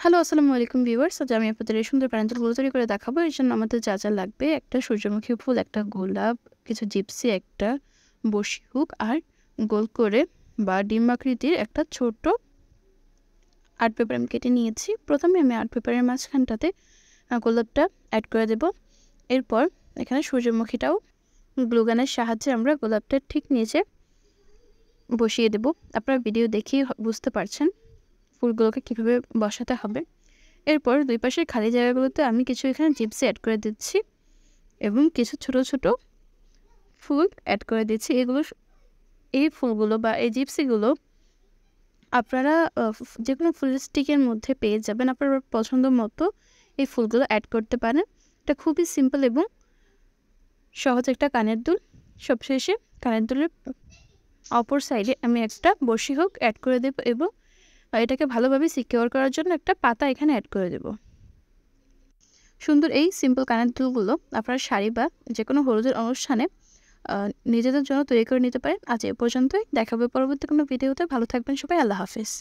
Hello, আসসালামু আলাইকুম viewers. আজ আমি আপনাদের এই সুন্দর প্যানেলগুলো তৈরি করে দেখাবো। এর জন্য আমাদের যা লাগবে একটা সূর্যমুখী ফুল, একটা গোলাপ, কিছু জিপসি, একটা বসি হুক আর গোল করে বা ডিম আকৃতির একটা ছোট আর্ট পেপার আমি কেটে নিয়েছি। প্রথমে আমি আর্ট পেপারের মাঝখানটাতে গোলাপটা অ্যাড করে দেব। এরপর এখানে সূর্যমুখীটাও গ্লুগানের সাহায্যে আমরা গোলাপটার ঠিক নিচে বসিয়ে দেব। আপনারা ভিডিও দেখেই বুঝতে পারছেন ফুলগুলোকে কীভাবে বসাতে হবে। এরপর দুই পাশের খালি জায়গাগুলোতে আমি কিছু এখানে জিপসি অ্যাড করে দিচ্ছি এবং কিছু ছোট ছোট ফুল অ্যাড করে দিচ্ছি। এই ফুলগুলো বা এই জিপসিগুলো আপনারা যে কোনো ফুল স্টিকের মধ্যে পেয়ে যাবেন। আপনার পছন্দ মতো এই ফুলগুলো অ্যাড করতে পারেন। এটা খুবই সিম্পল এবং সহজ একটা কানের দুল। সবশেষে কানের দুলের অপর সাইডে আমি একটা বসি হুক অ্যাড করে দেব এবং এটাকে ভালোভাবে সিকিউর করার জন্য একটা পাতা এখানে অ্যাড করে দেব। সুন্দর এই সিম্পল কানের দুলগুলো আপনারা শাড়ি বা যে কোনো হলুদের অনুষ্ঠানে নিজেদের জন্য তৈরি করে নিতে পারেন। আজ এ পর্যন্তই। দেখা হবে পরবর্তী কোনো ভিডিওতে। ভালো থাকবেন সবাই। আল্লাহ হাফেজ।